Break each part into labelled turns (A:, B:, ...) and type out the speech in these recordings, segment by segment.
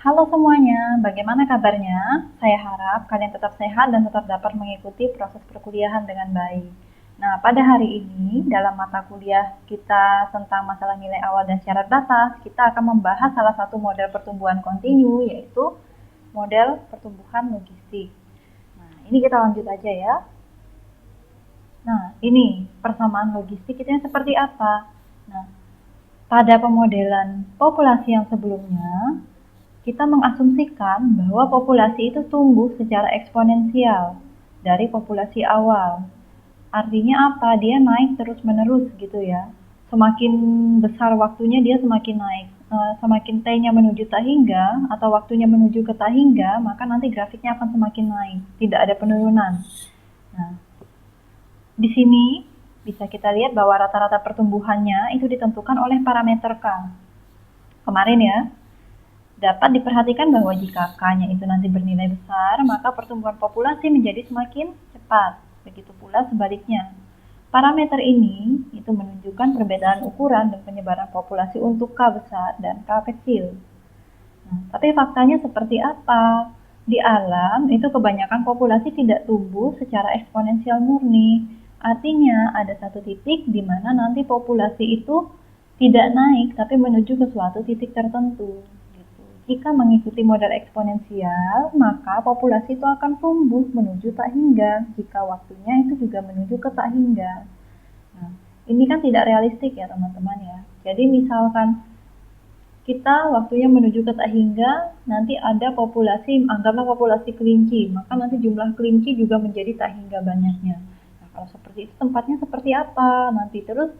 A: Halo semuanya, bagaimana kabarnya? Saya harap kalian tetap sehat dan tetap dapat mengikuti proses perkuliahan dengan baik. Nah, pada hari ini, dalam mata kuliah kita tentang masalah nilai awal dan syarat batas, kita akan membahas salah satu model pertumbuhan kontinu, yaitu model pertumbuhan logistik. Nah, ini kita lanjut aja ya. Nah, ini persamaan logistik itu yang seperti apa? Nah, pada pemodelan populasi yang sebelumnya, kita mengasumsikan bahwa populasi itu tumbuh secara eksponensial dari populasi awal. Artinya apa? Dia naik terus-menerus gitu ya. Semakin besar waktunya dia semakin naik. Semakin T-nya menuju tak hingga atau waktunya menuju ke tak hingga, maka nanti grafiknya akan semakin naik. Tidak ada penurunan. Nah, di sini bisa kita lihat bahwa rata-rata pertumbuhannya itu ditentukan oleh parameter K. Kemarin ya, dapat diperhatikan bahwa jika K-nya itu nanti bernilai besar, maka pertumbuhan populasi menjadi semakin cepat. Begitu pula sebaliknya. Parameter ini itu menunjukkan perbedaan ukuran dan penyebaran populasi untuk K besar dan K kecil. Nah, tapi faktanya seperti apa? Di alam itu kebanyakan populasi tidak tumbuh secara eksponensial murni. Artinya ada satu titik di mana nanti populasi itu tidak naik tapi menuju ke suatu titik tertentu. Jika mengikuti model eksponensial, maka populasi itu akan tumbuh menuju tak hingga, jika waktunya itu juga menuju ke tak hingga. Nah, ini kan tidak realistik ya teman-teman ya. Jadi misalkan kita waktunya menuju ke tak hingga, nanti ada populasi, anggaplah populasi kelinci, maka nanti jumlah kelinci juga menjadi tak hingga banyaknya. Nah, kalau seperti itu tempatnya seperti apa? Nanti terus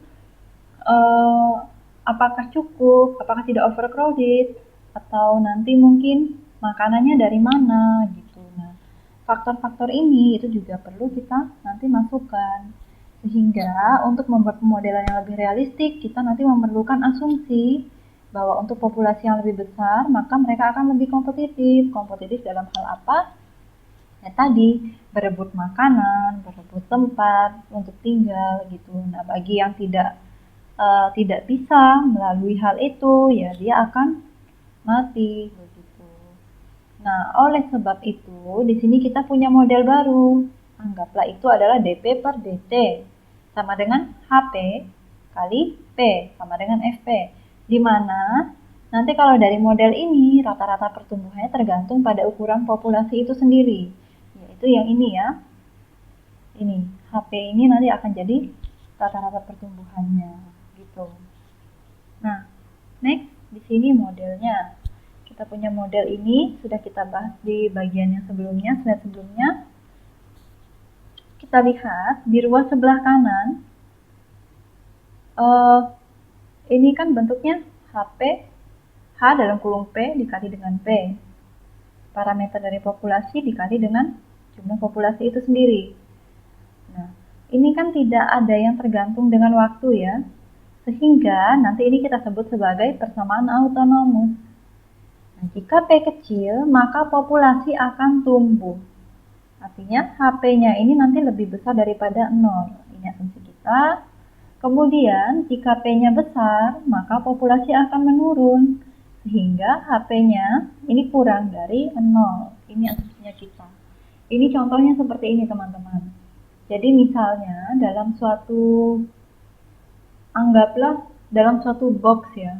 A: apakah cukup, apakah tidak overcrowded, atau nanti mungkin makanannya dari mana gitu. Nah, faktor-faktor ini itu juga perlu kita nanti masukkan. Sehingga untuk membuat pemodelan yang lebih realistik, kita nanti memerlukan asumsi bahwa untuk populasi yang lebih besar, maka mereka akan lebih kompetitif. Kompetitif dalam hal apa? Ya tadi, berebut makanan, berebut tempat untuk tinggal gitu. Nah, bagi yang tidak bisa melalui hal itu, ya dia akan mati begitu. Nah, oleh sebab itu, di sini kita punya model baru. Anggaplah itu adalah dP per dt sama dengan HP kali P sama dengan FP. Di mana nanti kalau dari model ini rata-rata pertumbuhannya tergantung pada ukuran populasi itu sendiri. Yaitu yang ini ya. Ini HP ini nanti akan jadi rata-rata pertumbuhannya gitu. Nah, next di sini modelnya. Kita punya model ini sudah kita bahas di bagian yang sebelumnya, slide sebelumnya. Kita lihat di ruas sebelah kanan, ini kan bentuknya HP, H dalam kurung P dikali dengan P. Parameter dari populasi dikali dengan jumlah populasi itu sendiri. Nah, ini kan tidak ada yang tergantung dengan waktu ya. Sehingga nanti ini kita sebut sebagai persamaan autonomus. Nah, jika P kecil, maka populasi akan tumbuh. Artinya HP-nya ini nanti lebih besar daripada 0. Ini asumsi kita. Kemudian, jika P-nya besar, maka populasi akan menurun. Sehingga HP-nya ini kurang dari 0. Ini asumsinya kita. Ini contohnya seperti ini teman-teman. Jadi misalnya dalam suatu, anggaplah dalam suatu box ya.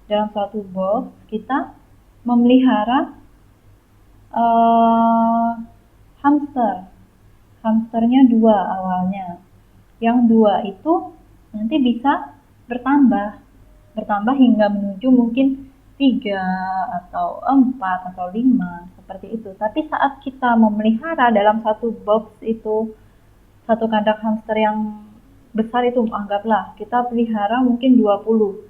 A: Dalam suatu box kita memelihara hamster. Hamsternya 2 awalnya. Yang 2 itu nanti bisa bertambah hingga menuju mungkin 3 atau 4 atau 5 seperti itu. Tapi saat kita memelihara dalam satu box itu, satu kandang hamster yang besar itu, anggaplah kita pelihara mungkin 20,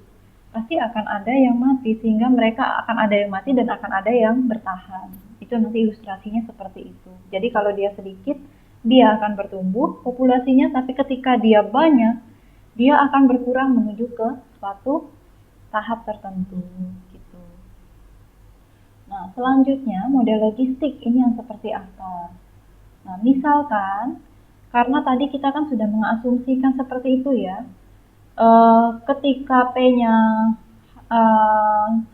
A: pasti akan ada yang mati, sehingga mereka akan ada yang mati dan akan ada yang bertahan. Itu nanti ilustrasinya seperti itu. Jadi kalau dia sedikit, dia akan bertumbuh populasinya, tapi ketika dia banyak, dia akan berkurang menuju ke suatu tahap tertentu gitu. Nah, selanjutnya model logistik ini yang seperti apa? Nah, misalkan karena tadi kita kan sudah mengasumsikan seperti itu ya, ketika P-nya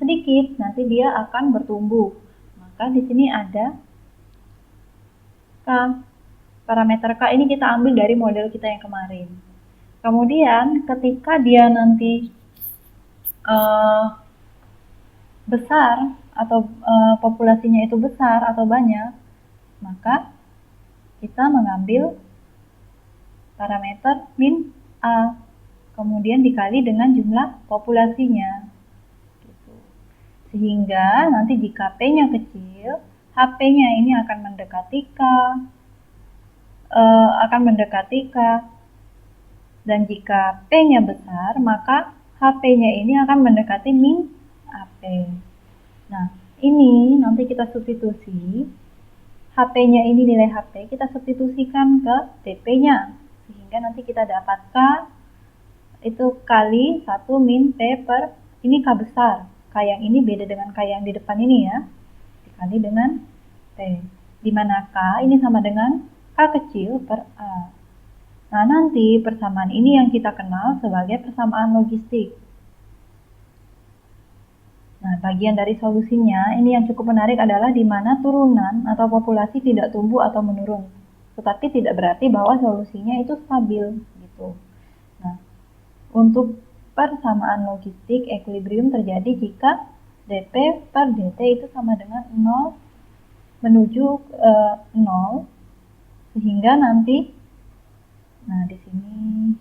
A: sedikit, nanti dia akan bertumbuh. Maka di sini ada K. Parameter K ini kita ambil dari model kita yang kemarin. Kemudian ketika dia nanti besar atau populasinya itu besar atau banyak, maka kita mengambil parameter min A, kemudian dikali dengan jumlah populasinya. Sehingga nanti jika P-nya kecil, HP-nya ini akan mendekati K. Dan jika P-nya besar, maka HP-nya ini akan mendekati min AP. Nah, ini nanti kita substitusi. HP-nya ini nilai HP, kita substitusikan ke DP-nya. Sehingga nanti kita dapat K itu kali 1 min P per, ini K besar. K yang ini beda dengan K yang di depan ini ya. Dikali dengan P. Dimana K ini sama dengan K kecil per A. Nah, nanti persamaan ini yang kita kenal sebagai persamaan logistik. Nah, bagian dari solusinya, ini yang cukup menarik adalah di mana turunan atau populasi tidak tumbuh atau menurun. Tetapi tidak berarti bahwa solusinya itu stabil, gitu. Nah, untuk persamaan logistik, equilibrium terjadi jika dP per dt itu sama dengan 0 menuju 0, sehingga nanti, nah di sini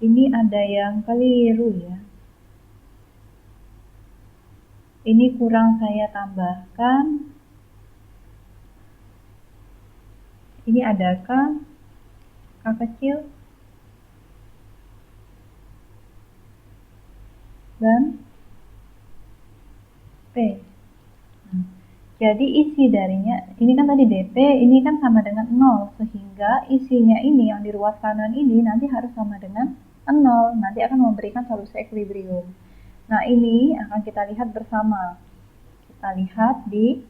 A: ini ada yang keliru ya. Ini kurang saya tambahkan. Ini adakah K kecil dan P. Jadi isi darinya, ini kan tadi DP, ini kan sama dengan 0, sehingga isinya ini yang di ruas kanan ini nanti harus sama dengan 0, nanti akan memberikan solusi equilibrium. Nah, ini akan kita lihat bersama. Kita lihat di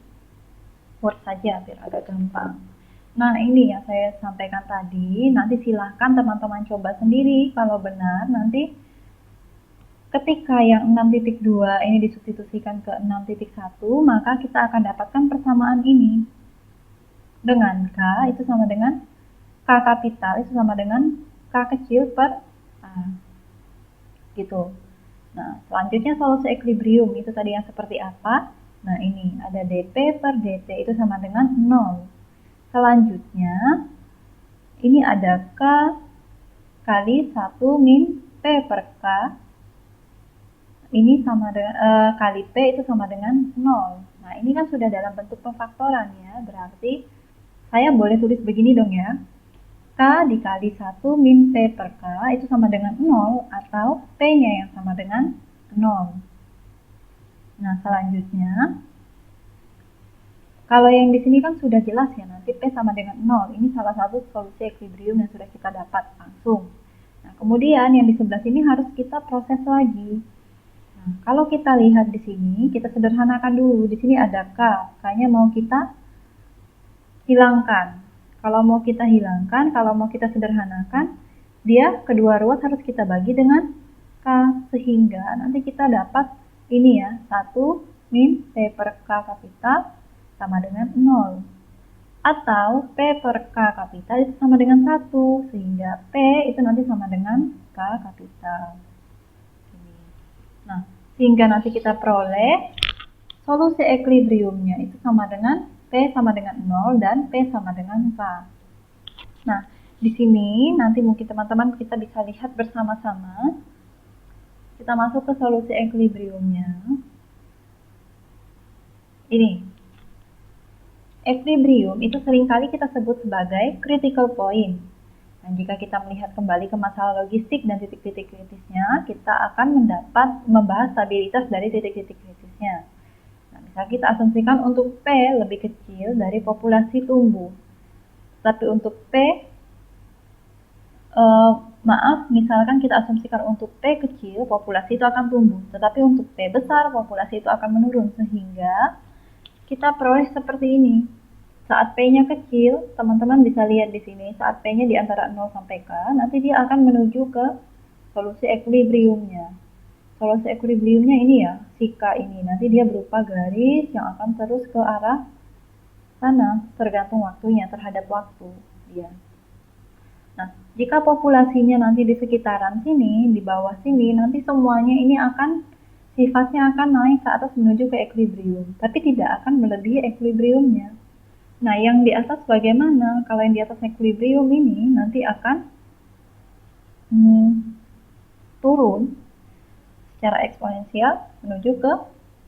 A: Word saja biar agak gampang. Nah, ini yang saya sampaikan tadi, nanti silahkan teman-teman coba sendiri. Kalau benar, nanti ketika yang 6.2 ini disubstitusikan ke 6.1, maka kita akan dapatkan persamaan ini. Dengan K itu sama dengan K kapital itu sama dengan K kecil per A. Gitu. Nah, selanjutnya solusi equilibrium itu tadi yang seperti apa? Nah, ini ada dP per dt itu sama dengan 0. Selanjutnya, ini ada K kali 1 min P per K. Ini sama dengan kali P itu sama dengan 0. Nah, ini kan sudah dalam bentuk pemfaktoran ya. Berarti saya boleh tulis begini dong ya. K dikali 1 min P per K itu sama dengan 0 atau P-nya yang sama dengan 0. Nah, selanjutnya kalau yang di sini kan sudah jelas ya, nanti P sama dengan 0. Ini salah satu solusi equilibrium yang sudah kita dapat langsung. Nah, kemudian yang di sebelah sini harus kita proses lagi. Nah, kalau kita lihat di sini, kita sederhanakan dulu. Di sini ada K. K-nya mau kita hilangkan. Kalau mau kita hilangkan, kalau mau kita sederhanakan, dia kedua ruas harus kita bagi dengan K. Sehingga nanti kita dapat ini ya, 1 min P per K kapital sama dengan 0. Atau P per K kapital itu sama dengan 1. Sehingga P itu nanti sama dengan K kapital. Nah, sehingga nanti kita peroleh solusi equilibriumnya itu sama dengan P sama dengan 0 dan P sama dengan K. Nah, di sini nanti mungkin teman-teman kita bisa lihat bersama-sama. Kita masuk ke solusi equilibriumnya. Ini. Equilibrium itu seringkali kita sebut sebagai critical point. Dan jika kita melihat kembali ke masalah logistik dan titik-titik kritisnya, kita akan membahas stabilitas dari titik-titik kritisnya. Nah, misalnya kita asumsikan untuk P lebih kecil dari populasi tumbuh. Tapi untuk P, misalkan kita asumsikan untuk P kecil, populasi itu akan tumbuh. Tetapi untuk P besar, populasi itu akan menurun. Sehingga kita peroleh seperti ini. Saat P-nya kecil, teman-teman bisa lihat di sini, saat P-nya di antara 0 sampai K, nanti dia akan menuju ke solusi equilibriumnya. Solusi equilibriumnya ini ya, si K ini. Nanti dia berupa garis yang akan terus ke arah sana, tergantung waktunya, terhadap waktu dia. Nah, jika populasinya nanti di sekitaran sini, di bawah sini, nanti semuanya ini akan sifatnya akan naik ke atas menuju ke equilibrium, tapi tidak akan melebihi equilibriumnya. Nah, yang di atas bagaimana? Kalau yang di atas equilibrium ini nanti akan turun secara eksponensial menuju ke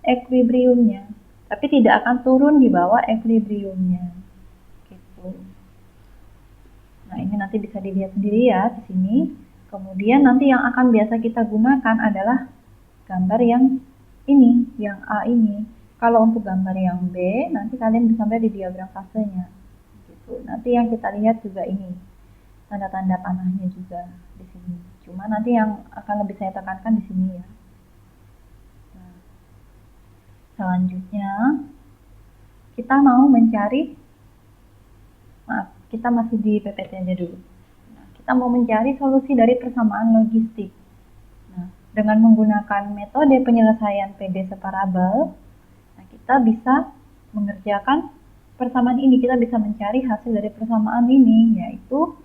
A: equilibriumnya, tapi tidak akan turun di bawah equilibriumnya. Gitu. Nah, ini nanti bisa dilihat sendiri ya di sini. Kemudian nanti yang akan biasa kita gunakan adalah gambar yang ini, yang A ini. Kalau untuk gambar yang B, nanti kalian bisa lihat di diagram fasenya. Gitu. Nanti yang kita lihat juga ini, tanda-tanda panahnya juga di sini. Cuma nanti yang akan lebih saya tekankan di sini ya. Nah, selanjutnya kita mau mencari, maaf, kita masih di PPT aja dulu. Nah, kita mau mencari solusi dari persamaan logistik. Nah, dengan menggunakan metode penyelesaian PD separabel, nah, kita bisa mengerjakan persamaan ini. Kita bisa mencari hasil dari persamaan ini, yaitu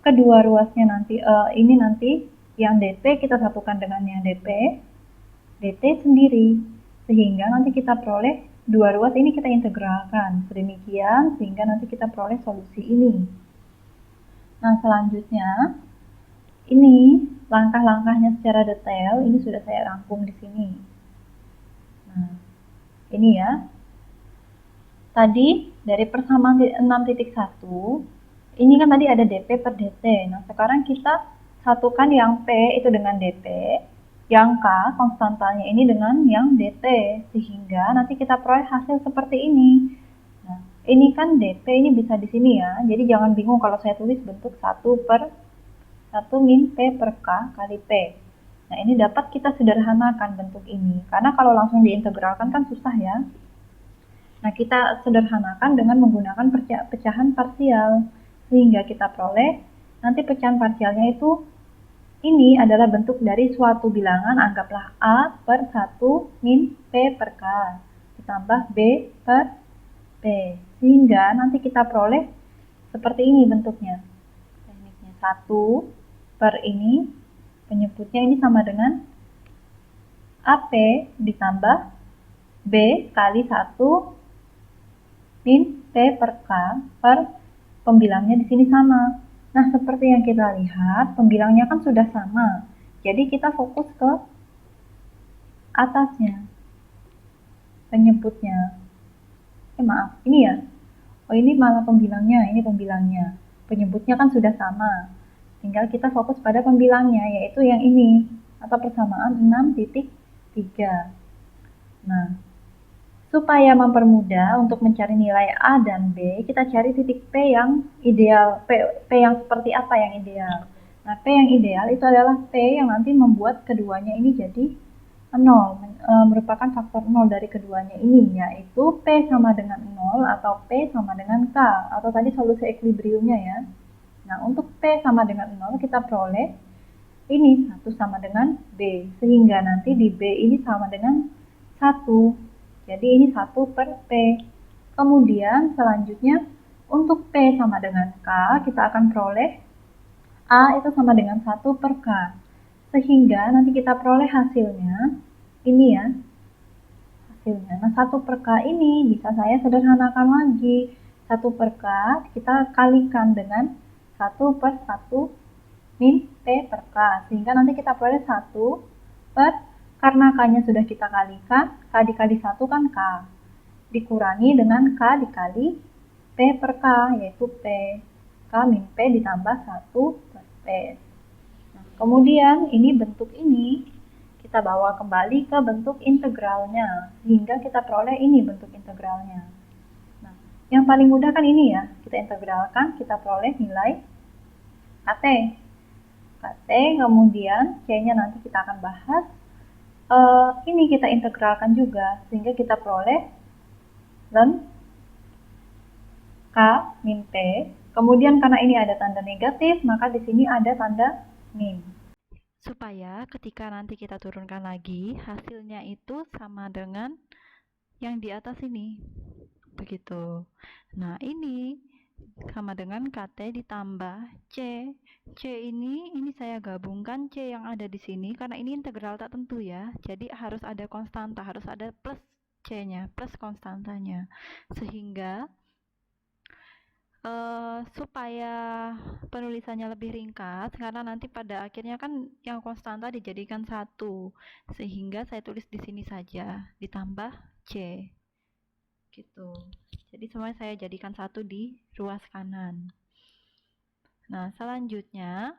A: kedua ruasnya nanti, ini nanti yang DP kita satukan dengan yang DP, DT sendiri, sehingga nanti kita peroleh dua ruas ini kita integralkan sedemikian sehingga nanti kita peroleh solusi ini. Nah, selanjutnya ini langkah-langkahnya secara detail ini sudah saya rangkum di sini. Nah, ini ya. Tadi dari persamaan 6.1 ini kan tadi ada DP per DT. Nah, sekarang kita satukan yang P itu dengan DP, yang K konstantanya ini dengan yang DT, sehingga nanti kita peroleh hasil seperti ini. Nah, ini kan DP ini bisa di sini ya, jadi jangan bingung kalau saya tulis bentuk 1 min P per K kali P. Nah, ini dapat kita sederhanakan bentuk ini, karena kalau langsung diintegralkan kan susah ya. Nah, kita sederhanakan dengan menggunakan pecahan parsial, sehingga kita peroleh nanti pecahan parsialnya itu ini adalah bentuk dari suatu bilangan, anggaplah A per 1 min P per K ditambah B per P, sehingga nanti kita peroleh seperti ini bentuknya. Tekniknya 1 per ini, penyebutnya ini sama dengan AP ditambah B kali 1 min P per K per pembilangnya di sini sama. Nah, seperti yang kita lihat, pembilangnya kan sudah sama. Jadi kita fokus ke atasnya, penyebutnya. Maaf, ini ya. Oh, ini malah pembilangnya, ini pembilangnya. Penyebutnya kan sudah sama. Tinggal kita fokus pada pembilangnya, yaitu yang ini, atau persamaan 6.3. Nah, supaya mempermudah untuk mencari nilai A dan B, kita cari titik P yang ideal. P yang seperti apa yang ideal? Nah, P yang ideal itu adalah P yang nanti membuat keduanya ini jadi 0, merupakan faktor 0 dari keduanya ini, yaitu P sama dengan 0 atau P sama dengan K, atau tadi solusi equilibriumnya ya. Nah, untuk P sama dengan 0 kita peroleh ini 1 sama dengan B, sehingga nanti di B ini sama dengan 1. Jadi ini 1 per P. Kemudian selanjutnya untuk P sama dengan K, kita akan peroleh A itu sama dengan 1 per K. Sehingga nanti kita peroleh hasilnya, ini ya, hasilnya. Nah, 1 per K ini bisa saya sederhanakan lagi. 1 per K kita kalikan dengan 1 per 1 min P per K. Sehingga nanti kita peroleh 1 per, karena K-nya sudah kita kalikan, K dikali 1 kan K. Dikurangi dengan K dikali P per K, yaitu P. K min P ditambah 1 per P. Nah, kemudian ini bentuk ini kita bawa kembali ke bentuk integralnya, sehingga kita peroleh ini bentuk integralnya. Nah, yang paling mudah kan ini ya, kita integralkan, kita peroleh nilai KT. KT, kemudian C-nya nanti kita akan bahas. Ini kita integralkan juga, sehingga kita peroleh ln K min P. Kemudian karena ini ada tanda negatif, maka di sini ada tanda min. supaya ketika nanti kita turunkan lagi, hasilnya itu sama dengan yang di atas ini. Begitu. Nah, ini sama dengan KT ditambah C. C ini saya gabungkan C yang ada di sini karena ini integral tak tentu ya. Jadi harus ada konstanta, harus ada plus C-nya, plus konstantanya. Sehingga supaya penulisannya lebih ringkas, karena nanti pada akhirnya kan yang konstanta dijadikan satu, sehingga saya tulis di sini saja ditambah C gitu. Jadi semuanya saya jadikan satu di ruas kanan. Nah, selanjutnya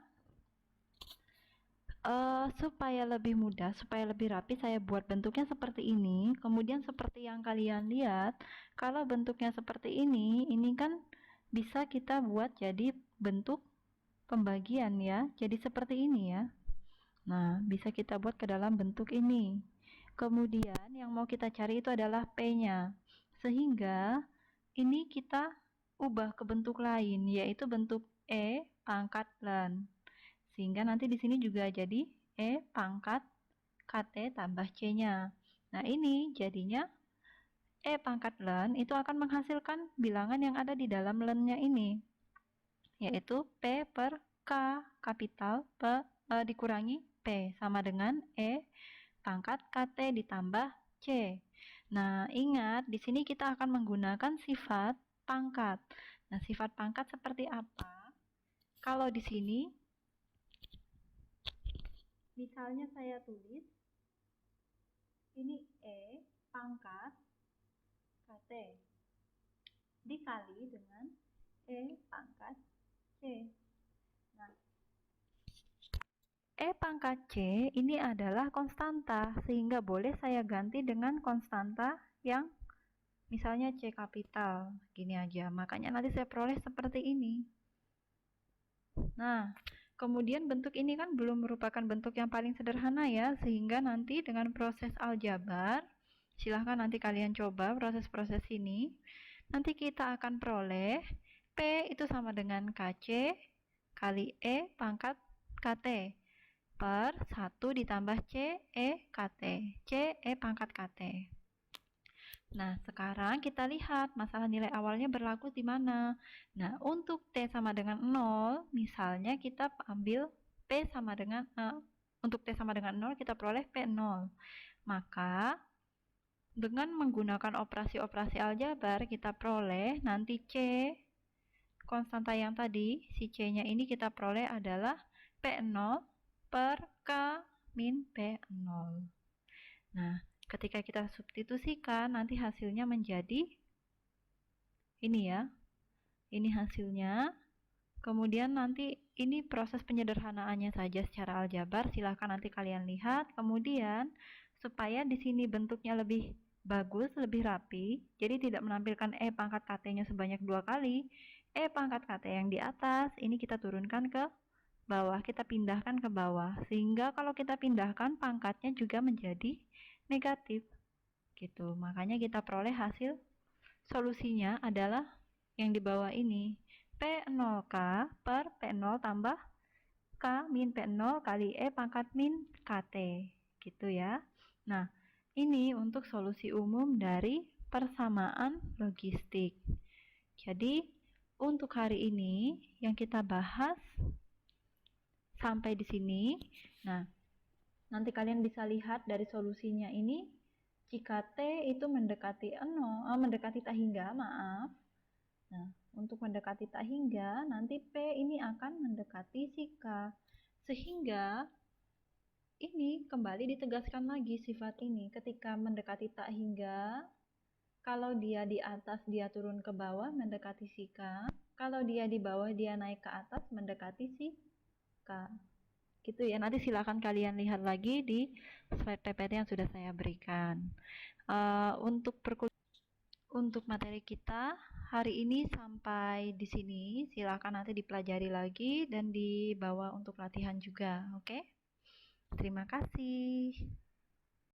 A: supaya lebih mudah, supaya lebih rapi, saya buat bentuknya seperti ini. Kemudian seperti yang kalian lihat, kalau bentuknya seperti ini kan bisa kita buat jadi bentuk pembagian ya. Jadi seperti ini ya. Nah, bisa kita buat ke dalam bentuk ini. Kemudian yang mau kita cari itu adalah P-nya. Sehingga ini kita ubah ke bentuk lain, yaitu bentuk E pangkat LAN. Sehingga nanti di sini juga jadi E pangkat KT tambah C-nya. Nah, ini jadinya E pangkat LAN itu akan menghasilkan bilangan yang ada di dalam LAN-nya ini, yaitu P per K kapital dikurangi P sama dengan E pangkat KT ditambah C. Nah, ingat di sini kita akan menggunakan sifat pangkat. Nah, sifat pangkat seperti apa? Kalau di sini misalnya saya tulis ini E pangkat KT dikali dengan E pangkat C. Nah, E pangkat C ini adalah konstanta, sehingga boleh saya ganti dengan konstanta yang misalnya C kapital, gini aja. Makanya nanti saya peroleh seperti ini. Nah, kemudian bentuk ini kan belum merupakan bentuk yang paling sederhana ya, sehingga nanti dengan proses aljabar, silahkan nanti kalian coba proses-proses ini. Nanti kita akan peroleh P itu sama dengan KC kali E pangkat KT per 1 ditambah C E KT. C E pangkat KT. Nah, sekarang kita lihat masalah nilai awalnya berlaku di mana. Nah, untuk T sama dengan 0, misalnya kita ambil P sama dengan untuk T sama dengan 0 kita peroleh P0. Maka dengan menggunakan operasi-operasi aljabar kita peroleh nanti C konstanta yang tadi, si C-nya ini kita peroleh adalah P0 per K min P0. Nah, ketika kita substitusikan, nanti hasilnya menjadi ini ya. Ini hasilnya. Kemudian nanti ini proses penyederhanaannya saja secara aljabar. Silahkan nanti kalian lihat. Kemudian supaya di sini bentuknya lebih bagus, lebih rapi, jadi tidak menampilkan E pangkat KT-nya sebanyak 2 kali. E pangkat KT yang di atas, ini kita turunkan ke bawah, kita pindahkan ke bawah, sehingga kalau kita pindahkan pangkatnya juga menjadi negatif gitu. Makanya kita peroleh hasil solusinya adalah yang di bawah ini, P0K per P0 tambah K min P0 kali E pangkat min KT gitu ya. Nah, ini untuk solusi umum dari persamaan logistik. Jadi untuk hari ini yang kita bahas sampai di sini. Nah, nanti kalian bisa lihat dari solusinya ini, jika T itu mendekati 0, mendekati tak hingga, maaf. Nah, untuk mendekati tak hingga, nanti P ini akan mendekati si K. Sehingga ini kembali ditegaskan lagi sifat ini. Ketika mendekati tak hingga, kalau dia di atas dia turun ke bawah mendekati si K. Kalau dia di bawah dia naik ke atas mendekati si K. Gitu ya, nanti silakan kalian lihat lagi di slide PPT yang sudah saya berikan. Untuk materi kita hari ini sampai di sini, silakan nanti dipelajari lagi dan dibawa untuk latihan juga, oke? Terima kasih.